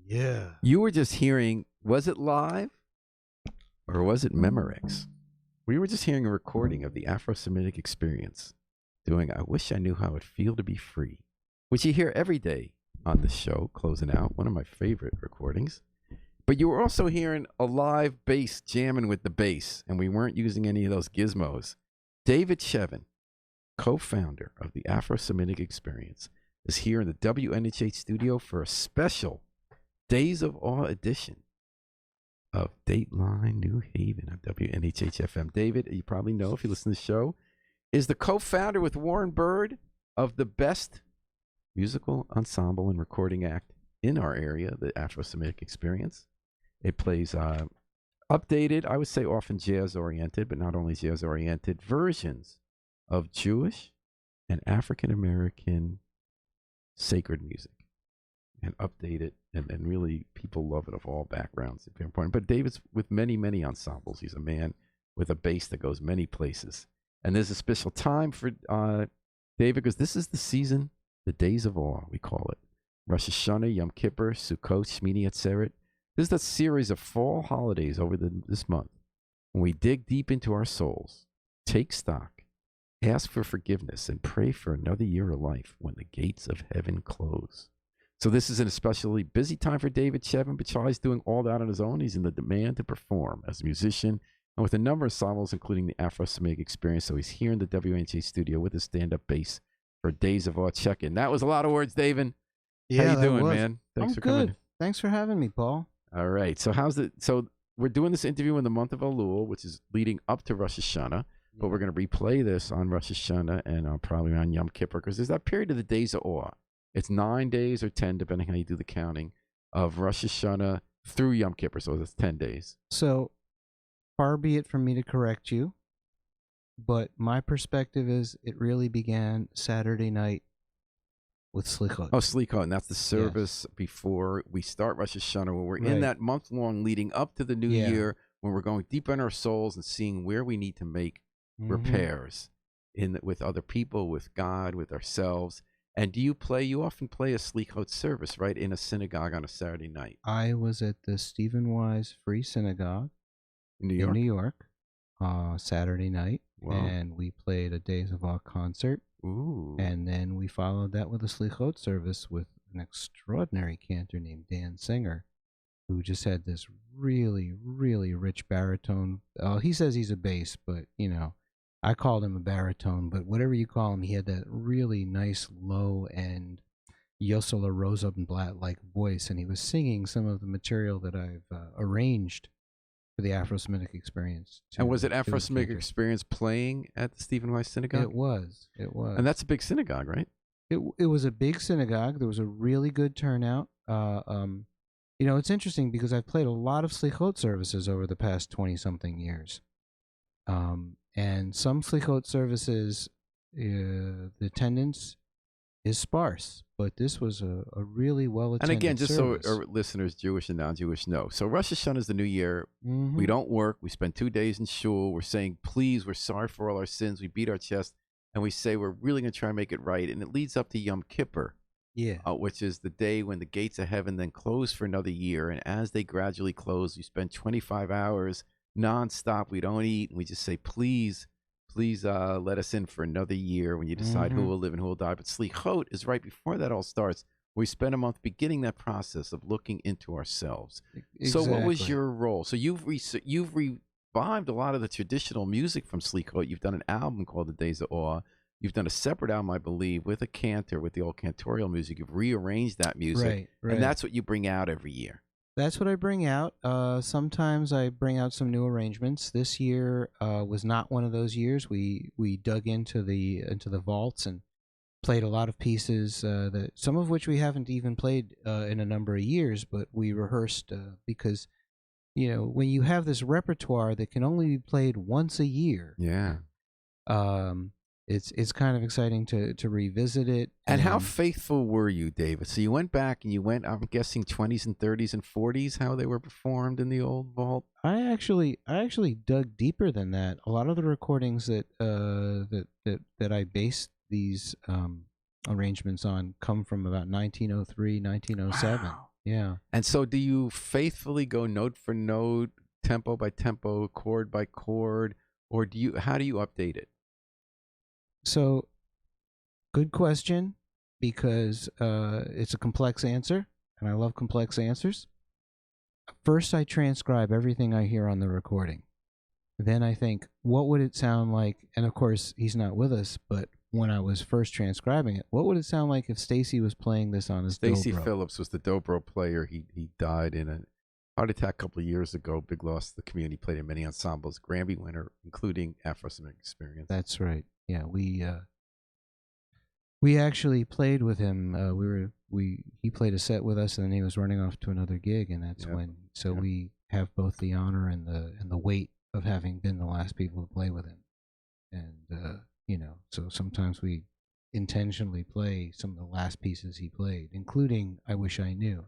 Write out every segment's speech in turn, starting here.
Yeah. You were just hearing, was it live or was it Memorex? We were just hearing a recording of the Afro-Semitic experience doing I Wish I Knew How It'd Feel to Be Free, which you hear every day on the show, closing out, one of my favorite recordings. But you were also hearing a live bass jamming with the bass, and we weren't using any of those gizmos. David Chevan, co-founder of the Afro-Semitic Experience, is here in the WNHH studio for a special Days of Awe edition of Dateline New Haven on WNHH FM. David, you probably know if you listen to the show, is the co-founder with Warren Bird of the best musical ensemble and recording act in our area, the Afro-Semitic Experience. It plays updated, I would say often jazz-oriented, but not only jazz-oriented, versions of Jewish and African-American sacred music, and update it, and really people love it of all backgrounds. It's very important. But David's with many, many ensembles. He's a man with a bass that goes many places. And there's a special time for David because this is the season, the Days of Awe, we call it. Rosh Hashanah, Yom Kippur, Sukkot, Shmini Atzeret. This is a series of fall holidays over this month when we dig deep into our souls, take stock, ask for forgiveness, and pray for another year of life when the gates of heaven close. So this is an especially busy time for David Chevan, but Charlie's doing all that on his own. He's in the demand to perform as a musician and with a number of ensembles, including the Afro-Semitic Experience. So he's here in the WNHA studio with his stand-up bass for Days of Awe check-in. That was a lot of words, David. Yeah, how you doing, man? Thanks for coming. Thanks for having me, Paul. All right. So so we're doing this interview in the month of Elul, which is leading up to Rosh Hashanah, but we're going to replay this on Rosh Hashanah and probably on Yom Kippur because there's that period of the Days of Awe. It's 9 days or 10, depending how you do the counting, of Rosh Hashanah through Yom Kippur. So that's 10 days. So far be it from me to correct you, but my perspective is it really began Saturday night with Slichot. Oh, Slichot, and that's the service before we start Rosh Hashanah, where we're in that month long leading up to the new year, when we're going deep in our souls and seeing where we need to make repairs with other people, with God, with ourselves. And you often play a Slichot service, right, in a synagogue on a Saturday night? I was at the Stephen Wise Free Synagogue in New York, Saturday night, and we played a Days of Awe concert. Ooh. And then we followed that with a Slichot service with an extraordinary cantor named Dan Singer, who just had this really, really rich baritone. He says he's a bass, but, I called him a baritone, but whatever you call him, he had that really nice low end Yosela Rosenblatt-like voice, and he was singing some of the material that I've arranged for the Afro-Semitic Experience. And was it Afro-Semitic Experience playing at the Stephen Wise Synagogue? It was. And that's a big synagogue, right? It was a big synagogue. There was a really good turnout. It's interesting because I've played a lot of Slichot services over the past 20-something years. And some Slichot services, the attendance is sparse, but this was a really well-attended And again, just service. so our listeners, Jewish and non-Jewish, know. So Rosh Hashanah is the new year. Mm-hmm. We don't work. We spend 2 days in shul. We're saying, please, we're sorry for all our sins. We beat our chest, and we say we're really going to try and make it right. And it leads up to Yom Kippur, which is the day when the gates of heaven then close for another year. And as they gradually close, you spend 25 hours nonstop. We don't eat, and we just say, please let us in for another year when you decide who will live and who will die. But Slichot is right before that all starts. We spend a month beginning that process of looking into ourselves. Exactly. So what was your role? So you've revived a lot of the traditional music from Slichot. You've done an album called The Days of Awe. You've done a separate album, I believe, with a cantor, with the old cantorial music. You've rearranged that music. Right. And that's what you bring out every year. That's what I bring out. Sometimes I bring out some new arrangements. This year was not one of those years. We dug into the vaults and played a lot of pieces, that some of which we haven't even played in a number of years, but we rehearsed because, when you have this repertoire that can only be played once a year, it's kind of exciting to revisit it. And how faithful were you, David? So you went back and you went, I'm guessing, 20s and 30s and 40s, how they were performed in the old vault? I actually dug deeper than that. A lot of the recordings that I based these arrangements on come from about 1903, 1907. Wow. Yeah. And so do you faithfully go note for note, tempo by tempo, chord by chord, or how do you update it? So, good question, because it's a complex answer, and I love complex answers. First, I transcribe everything I hear on the recording. Then I think, what would it sound like? And of course, he's not with us, but when I was first transcribing it, what would it sound like if Stacy was playing this on his Stacy dobro? Phillips was the dobro player. He died in a heart attack a couple of years ago. Big loss to the community. Played in many ensembles. Grammy winner, including Afro-Semitic Experience. That's right. Yeah, we actually played with him. He played a set with us, and then he was running off to another gig, and that's when. So we have both the honor and the weight of having been the last people to play with him, and so sometimes we intentionally play some of the last pieces he played, including "I Wish I Knew,"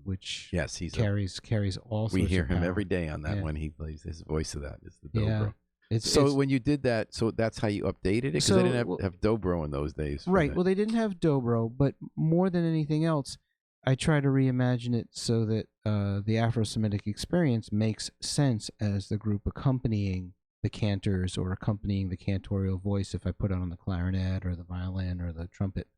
which yes, he's carries all. We sorts hear of him power. every day on that Yeah. when he plays. His voice of that is the dobro. Yeah. So when you did that, so that's how you updated it? Because they didn't have dobro in those days. Right. Well, they didn't have dobro, but more than anything else, I try to reimagine it so that the Afro-Semitic Experience makes sense as the group accompanying the cantors or accompanying the cantorial voice if I put it on the clarinet or the violin or the trumpet.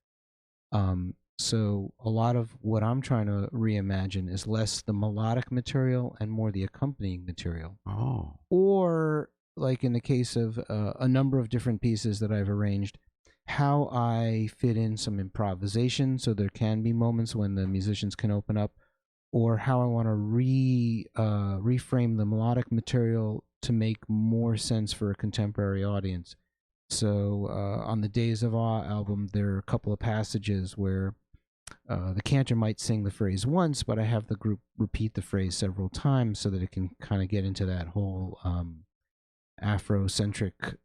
So a lot of what I'm trying to reimagine is less the melodic material and more the accompanying material. Oh. Or, like in the case of a number of different pieces that I've arranged, how I fit in some improvisation so there can be moments when the musicians can open up, or how I want to reframe the melodic material to make more sense for a contemporary audience. So on the Days of Awe album, there are a couple of passages where the cantor might sing the phrase once, but I have the group repeat the phrase several times so that it can kind of get into that whole Afrocentric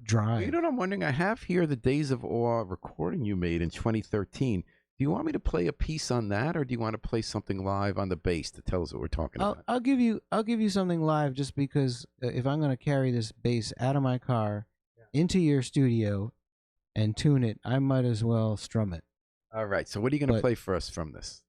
drive. You know what I'm wondering? I have here the Days of Awe recording you made in 2013. Do you want me to play a piece on that, or do you want to play something live on the bass to tell us what we're talking about? I'll give you something live, just because if I'm going to carry this bass out of my car into your studio and tune it, I might as well strum it. All right. So what are you going to play for us from this?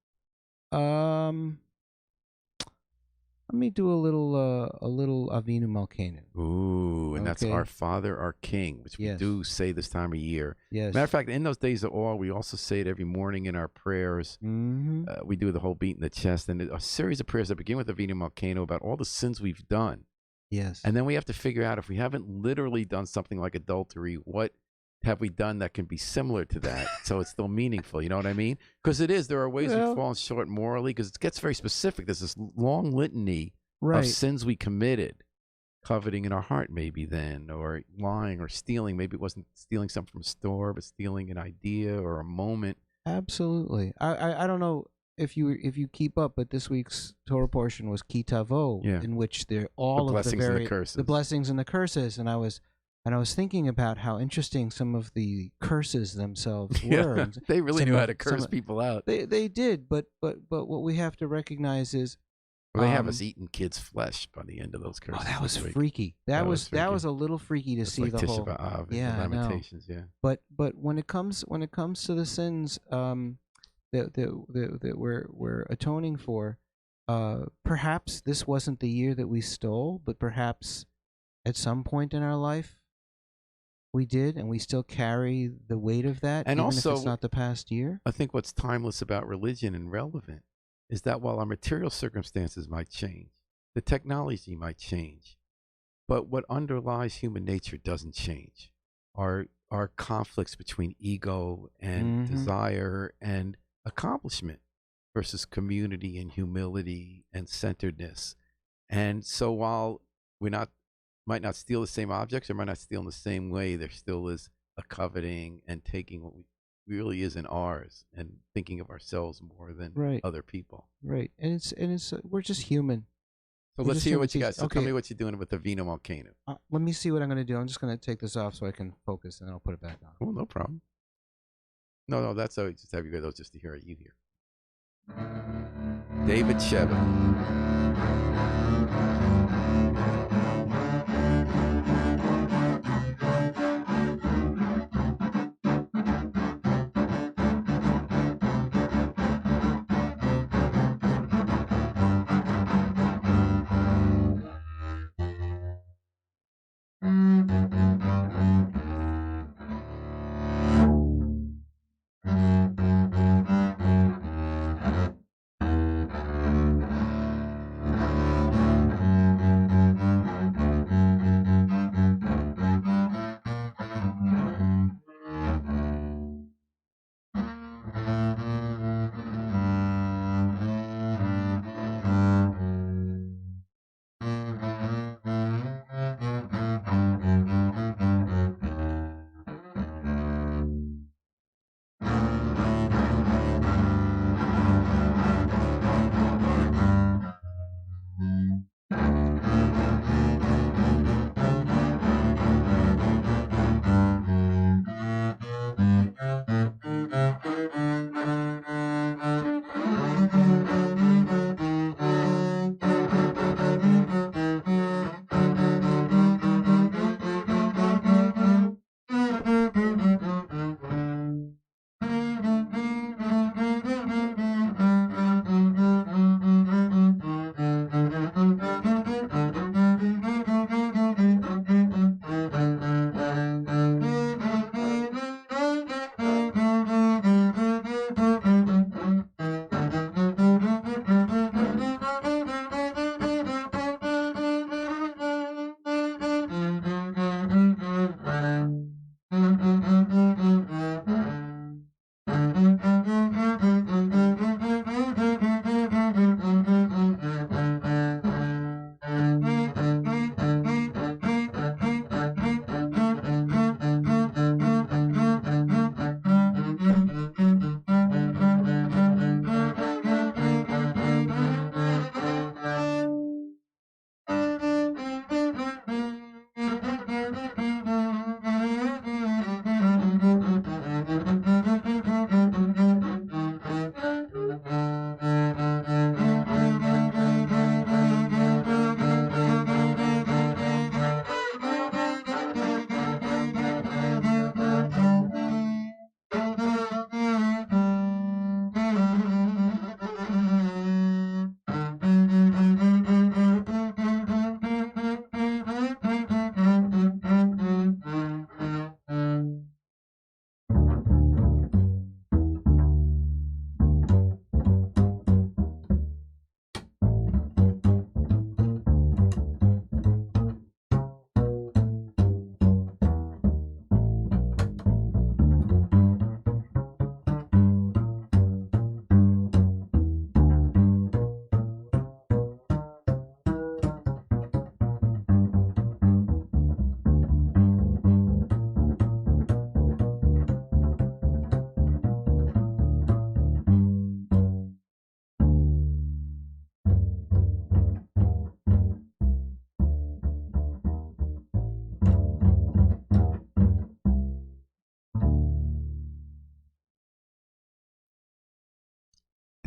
Let me do a little Avinu Malkeinu. Ooh, and that's Our Father, Our King, which we do say this time of year. Yes. Matter of fact, in those Days of Awe, we also say it every morning in our prayers. Mm-hmm. We do the whole beat in the chest, and a series of prayers that begin with Avinu Malkeinu about all the sins we've done. Yes. And then we have to figure out, if we haven't literally done something like adultery, what have we done that can be similar to that so it's still meaningful? You know what I mean? Because there are ways we've fallen short morally, because it gets very specific. There's this long litany of sins we committed. Coveting in our heart, maybe then, or lying or stealing. Maybe it wasn't stealing something from a store, but stealing an idea or a moment. Absolutely. I don't know if you keep up, but this week's Torah portion was Ki Tavo, in which they're all the of blessings and the curses. The blessings and the curses, and I was thinking about how interesting some of the curses themselves were. Yeah, they really knew how to curse people out. They did, but what we have to recognize is, well, they have us eating kids' flesh by the end of those curses. Oh, that was freaky. That was a little freaky to see, like the whole. Lamentations, But when it comes to the sins that we're atoning for, perhaps this wasn't the year that we stole, but perhaps at some point in our life we did, and we still carry the weight of that, and even also, if it's not the past year. I think what's timeless about religion and relevant is that while our material circumstances might change, the technology might change, but what underlies human nature doesn't change. Our conflicts between ego and desire and accomplishment versus community and humility and centeredness. And so while we might not steal the same objects or might not steal in the same way, there still is a coveting and taking what really isn't ours and thinking of ourselves more than other people. Right. And it's we're just human. So let's hear what you got. So tell me what you're doing with the Avinu Malkeinu. Let me see what I'm going to do. I'm just going to take this off so I can focus, and then I'll put it back on. Oh, no problem. No, that's how we just have you go, those just to hear what you hear. David Chevan.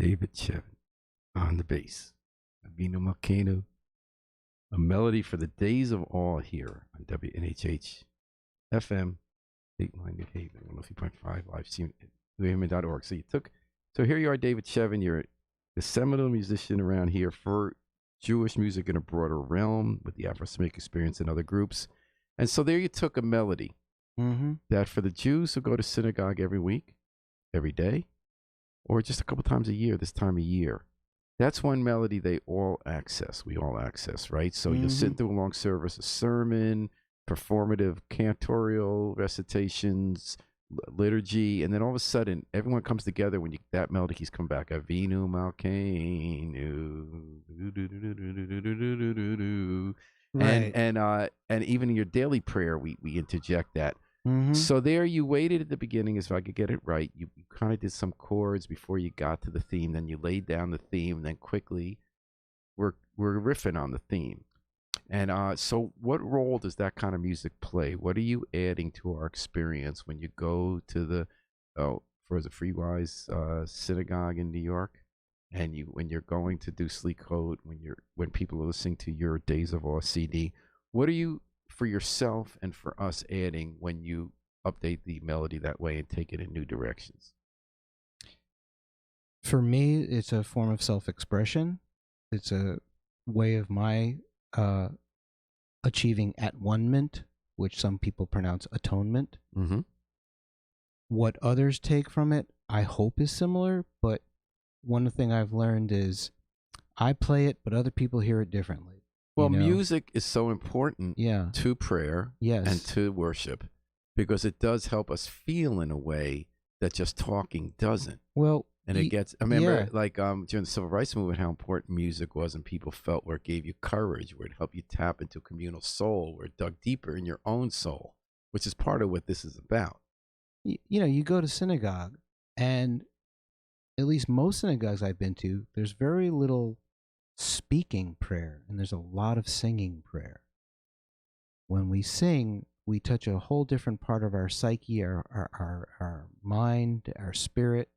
David Chevan on the bass. Avino Malcano, a melody for the days of awe here on WNHH FM, Dateline, New Haven, 103.5 live stream at newhaven.org. So here you are, David Chevan. You're the seminal musician around here for Jewish music in a broader realm with the Afro-Semitic experience and other groups. And so there you took a melody that for the Jews who go to synagogue every week, every day, or just a couple times a year, this time of year, that's one melody they all access. We all access, right? So you'll sit through a long service, a sermon, performative cantorial recitations, liturgy, and then all of a sudden, everyone comes together when that melody keeps coming back. Avinu Malkeinu, Right. and even in your daily prayer, we interject that. So there you waited at the beginning, as if I could get it right. You kind of did some chords before you got to the theme. Then you laid down the theme, and then quickly we're riffing on the theme. And so what role does that kind of music play? What are you adding to our experience when you go to the Freewise synagogue in New York, and when you're going to do Slichot, when people are listening to your Days of Awe CD? What are you, for yourself and for us, adding when you update the melody that way and take it in new directions? For me, it's a form of self-expression. It's a way of my achieving at-one-ment, which some people pronounce atonement. What others take from it, I hope, is similar, but one thing I've learned is I play it, but other people hear it differently. Well, music is so important to prayer Yes. and to worship, because it does help us feel in a way that just talking doesn't. Well, and it gets, I remember like during the Civil Rights Movement, how important music was, and people felt where it gave you courage, where it helped you tap into communal soul, where it dug deeper in your own soul, which is part of what this is about. You go to synagogue, and at least most synagogues I've been to, there's very little speaking prayer, and there's a lot of singing prayer. When we sing, we touch a whole different part of our psyche, our mind, our spirit,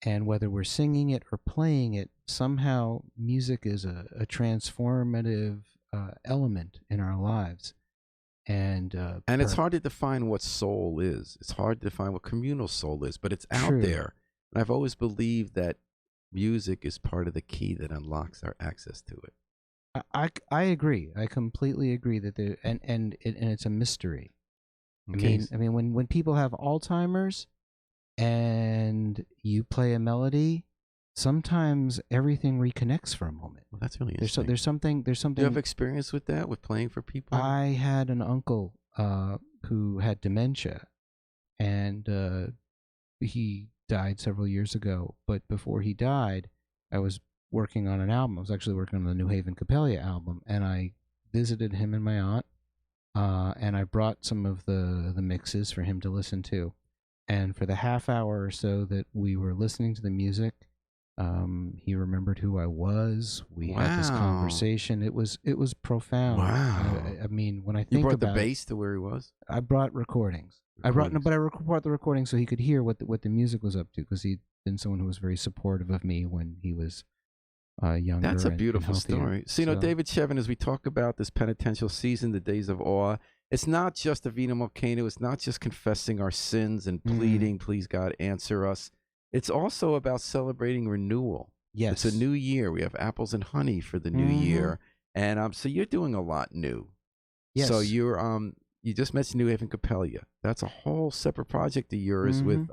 and whether we're singing it or playing it, somehow music is a transformative element in our lives. And it's hard to define what soul is. It's hard to define what communal soul is, but it's out there. And I've always believed that music is part of the key that unlocks our access to it. I agree. I completely agree that and it's a mystery. Okay. I mean when people have Alzheimer's and you play a melody, sometimes everything reconnects for a moment. Well, that's really interesting. There's something. Do you have experience with that, with playing for people? I had an uncle who had dementia, and he died several years ago. But before he died, I was working on an album. I was actually working on the New Haven Capella album, and I visited him and my aunt, and I brought some of the mixes for him to listen to. And for the half hour or so that we were listening to the music, he remembered who I was. We had this conversation. It was profound. Wow. I mean, when I think you brought about the bass to where he was. I brought recordings. I brought the recordings so he could hear what the music was up to, because he'd been someone who was very supportive of me when he was younger. That's a and beautiful healthier. story. So, David Chevan, as we talk about this penitential season, the Days of Awe, it's not just Avinu Malkeinu. It's not just confessing our sins and pleading, please God, answer us. It's also about celebrating renewal. Yes. It's a new year. We have apples and honey for the new year. And so you're doing a lot new. Yes. So you're you just mentioned New Haven Capella. That's a whole separate project of yours with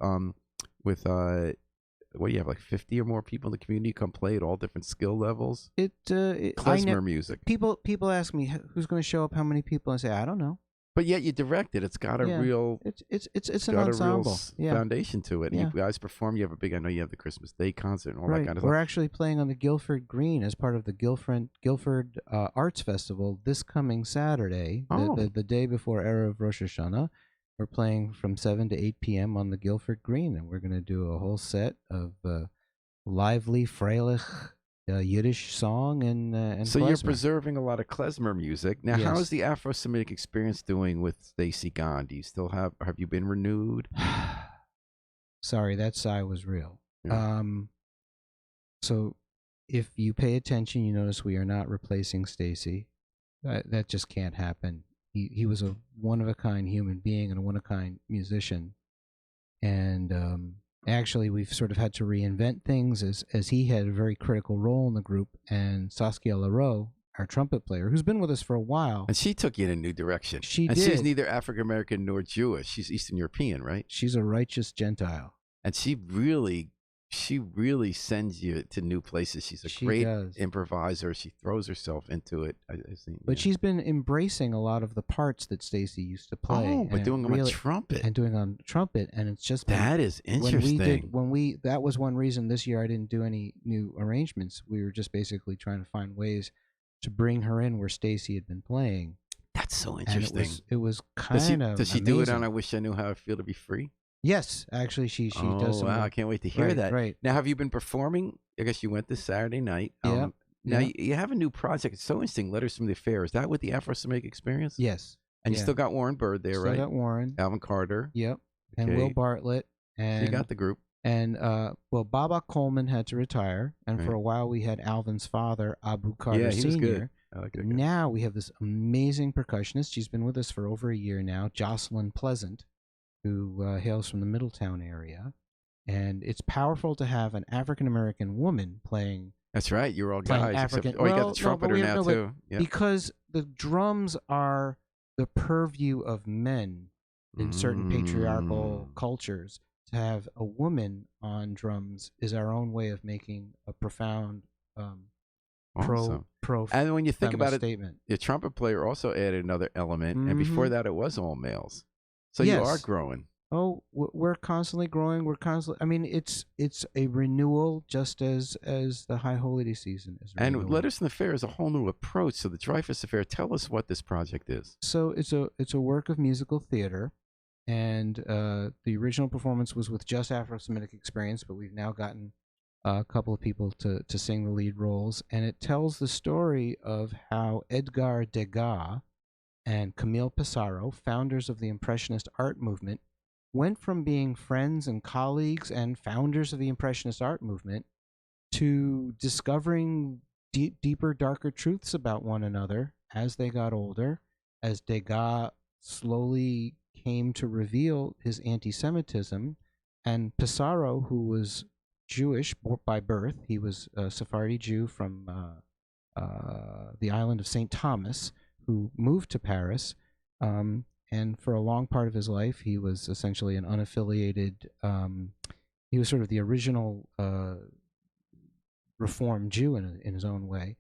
what do you have, like 50 or more people in the community come play at all different skill levels? Klezmer music. People ask me who's going to show up, how many people, and I say I don't know. But yet you direct it. It's got a real it's an ensemble. Foundation to it. And you guys perform. You have I know you have the Christmas Day concert and all that kind of stuff. We're actually playing on the Guilford Green as part of the Guilford Arts Festival this coming Saturday, the day before Erev Rosh Hashanah. We're playing from 7 to 8 p.m. on the Guilford Green, and we're going to do a whole set of lively, freilich Yiddish song and so klezmer. You're preserving a lot of klezmer music. Now, how is the Afro-Semitic experience doing with Stacey Gahn? Do you still have you been renewed? Sorry, that sigh was real. Yeah. So if you pay attention, you notice we are not replacing Stacy. That just can't happen. He was a one of a kind human being and a one of a kind musician, and actually we've sort of had to reinvent things as he had a very critical role in the group, and Saskia Leroux, our trumpet player, who's been with us for a while. And she took you in a new direction. She and did. she's neither African American nor Jewish. She's Eastern European, right? She's a righteous Gentile. And she really sends you to new places. She's a great improviser. She throws herself into it. I think, but she's been embracing a lot of the parts that Stacy used to play. Oh, but doing them on trumpet. And doing on trumpet, and it's just that is interesting. That was one reason this year I didn't do any new arrangements. We were just basically trying to find ways to bring her in where Stacy had been playing. That's so interesting. And it was kind of Does she amazing. do it on I Wish I Knew How It Feel to Be Free? Yes, actually, she does. Oh, wow, I can't wait to hear that. Right. Now, have you been performing? I guess you went this Saturday night. Yeah. Now, you have a new project. It's so interesting, Letters from the Affair. Is that with the Afro-Semitic Experience? Yes. And you still got Warren Bird there, right? Still got Warren. Alvin Carter. Yep. Okay. And Will Bartlett. And so you got the group. And, Baba Coleman had to retire. And for a while, we had Alvin's father, Abu Carter Sr. Was good. I like that guy. Now we have this amazing percussionist. She's been with us for over a year now, Jocelyn Pleasant, who hails from the Middletown area. And it's powerful to have an African-American woman playing. That's right. You're all guys. African. You got the trumpeter now, too. Yeah. Because the drums are the purview of men in certain patriarchal cultures. To have a woman on drums is our own way of making a profound pro and when you think about statement. The trumpet player also added another element, and before that, it was all males. So you are growing. Oh, we're constantly growing. I mean, it's a renewal, just as the High Holy Season is. And Letters from the Affair is a whole new approach. So the Dreyfus Affair. Tell us what this project is. So it's a work of musical theater, and the original performance was with just Afro-Semitic Experience, but we've now gotten a couple of people to sing the lead roles, and it tells the story of how Edgar Degas and Camille Pissarro, founders of the Impressionist art movement, went from being friends and colleagues and founders of the Impressionist art movement to discovering deeper, darker truths about one another as they got older, as Degas slowly came to reveal his anti-Semitism, and Pissarro, who was Jewish by birth, he was a Sephardi Jew from the island of St. Thomas, who moved to Paris, and for a long part of his life, he was essentially an unaffiliated. He was sort of the original Reformed Jew in his own way.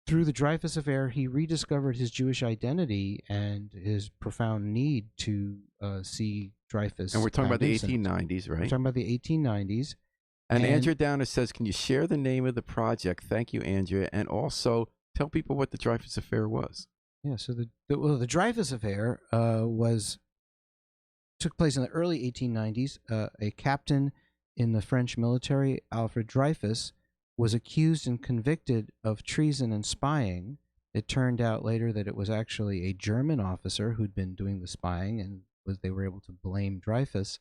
Through the Dreyfus Affair, he rediscovered his Jewish identity and his profound need to see Dreyfus. And we're talking about the 1890s, right? We're talking about the 1890s. And Andrea Downer says, can you share the name of the project? Thank you, Andrea. And also tell people what the Dreyfus Affair was. Yeah, so the Dreyfus Affair took place in the early 1890s. A captain in the French military, Alfred Dreyfus, was accused and convicted of treason and spying. It turned out later that it was actually a German officer who'd been doing the spying, and they were able to blame Dreyfus.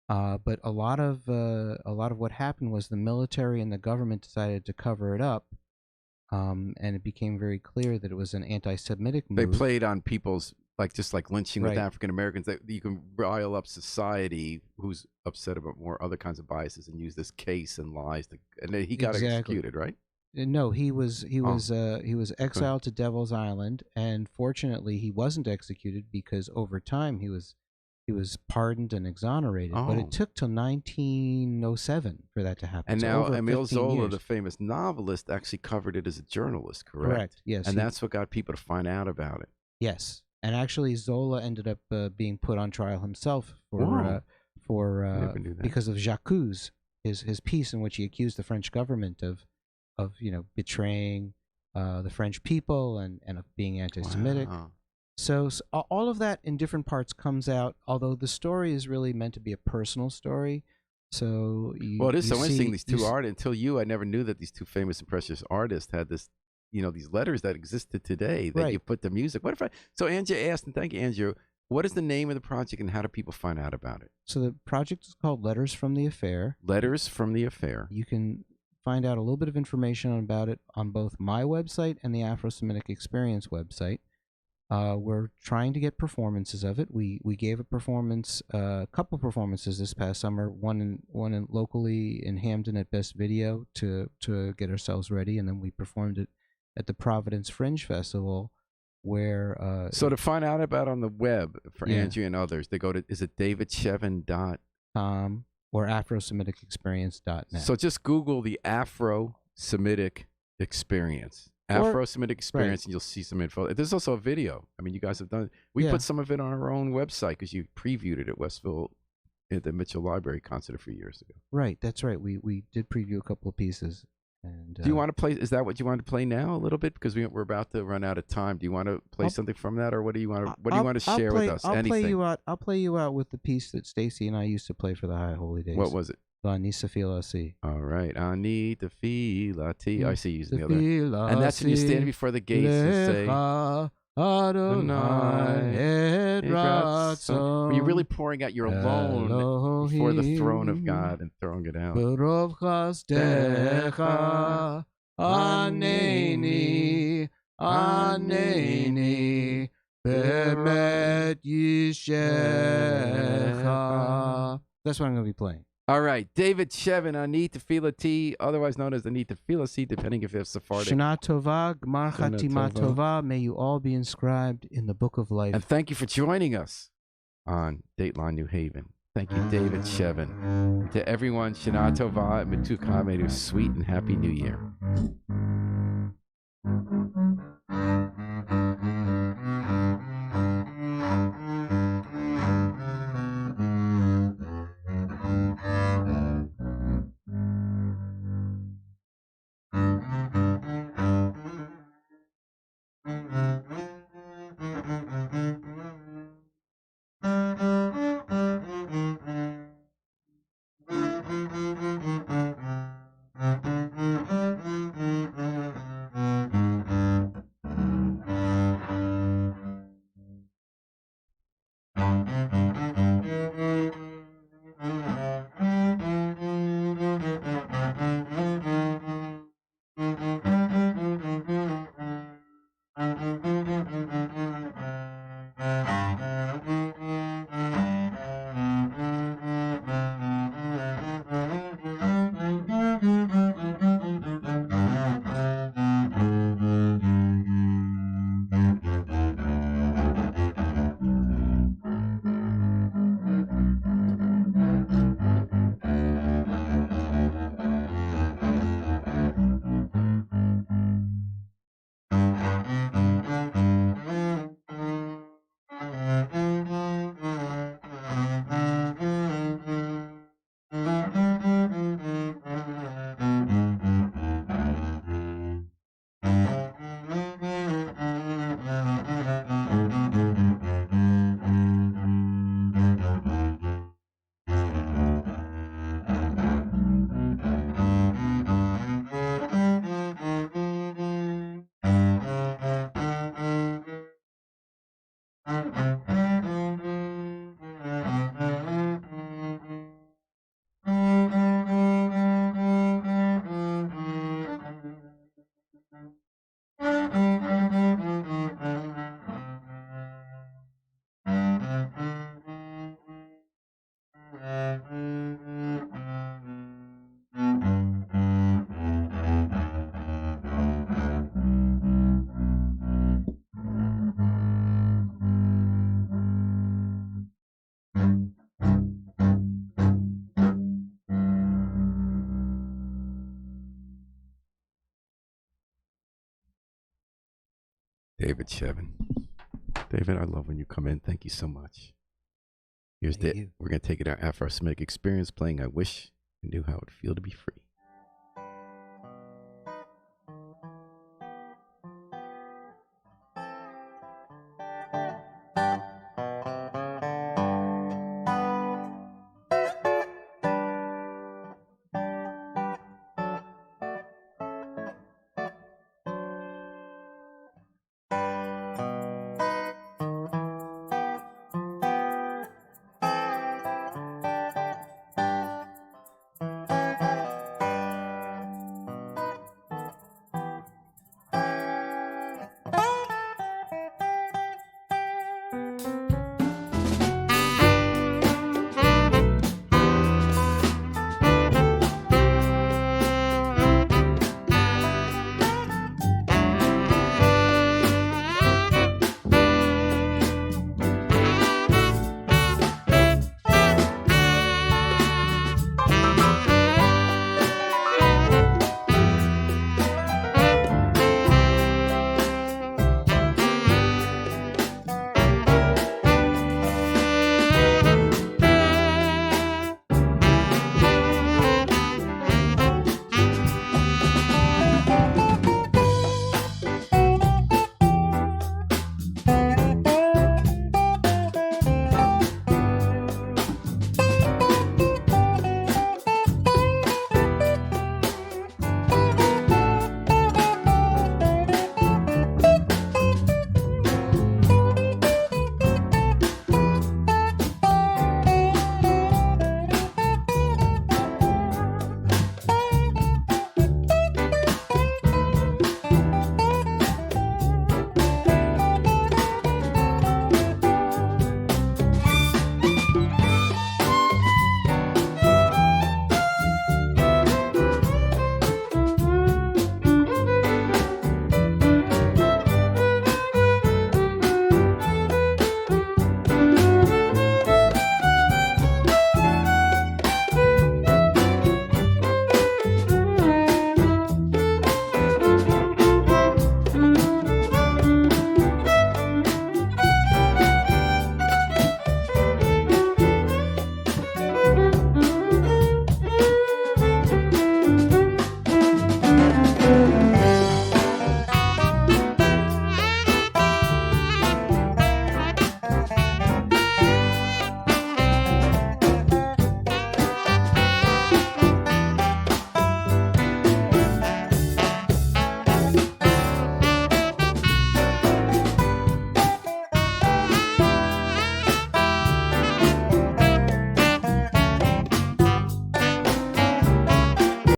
But a lot of what happened was the military and the government decided to cover it up. And it became very clear that it was an anti-Semitic move. They played on people's, just like lynching with African Americans. That you can rile up society who's upset about more other kinds of biases and use this case and lies. And he got executed, right? No, he was exiled to Devil's Island, and fortunately, he wasn't executed because over time he was pardoned and exonerated. But it took till 1907 for that to happen. And now Emile Zola, the famous novelist, actually covered it as a journalist, correct? Correct, yes. And that's what got people to find out about it. Yes. And actually, Zola ended up being put on trial himself because of J'accuse, his piece in which he accused the French government of betraying the French people and of being anti-Semitic. Wow. So all of that in different parts comes out, although the story is really meant to be a personal story. So it is so interesting, these two artists. Until I never knew that these two famous Impressionist artists had this, these letters that existed today that you put to music. So Andrea asked, and thank you, Andrea, what is the name of the project and how do people find out about it? So the project is called Letters from the Affair. Letters from the Affair. You can find out a little bit of information about it on both my website and the Afro-Semitic Experience website. We're trying to get performances of it. We gave a performance, a couple performances this past summer. One locally in Hamden at Best Video to get ourselves ready, and then we performed it at the Providence Fringe Festival, where. So to find out about on the web for Andrea and others, they go to, is it davidchevan.com or afrosemiticexperience.net. So just Google the Afro-Semitic Experience. Afro-Semitic Experience, and you'll see some info. There's also a video. I mean, you guys have done it. We put some of it on our own website because you previewed it at Westville at the Mitchell Library concert a few years ago. Right, that's right. We did preview a couple of pieces. And do you want to play? Is that what you want to play now a little bit? Because we're about to run out of time. Do you want to play something from that, or what do you want to? What do you want to share with us? I'll play you out. I'll play you out with the piece that Stacy and I used to play for the High Holy Days. What was it? Anisa Filasi. All right, Anita Filati. I see you using the other. And that's when you stand before the gates and say, Adonai, you're really pouring out your alone before the throne of God and throwing it out. Aneni, Bemet Yishecha. That's what I'm going to be playing. All right, David Chevan, Anit Tefillah, otherwise known as Anit Tefillah, depending if it's Sephardic. Shana Tova, Gmar Chatima Tova. May you all be inscribed in the book of life. And thank you for joining us on Dateline New Haven. Thank you, David Chevan. To everyone, Shana Tova, Metuka, may you a sweet and happy New Year. David Chevan. David, I love when you come in. Thank you so much. We're going to take it our Afro-Semitic Experience playing I Wish I Knew How It Would Feel to Be Free.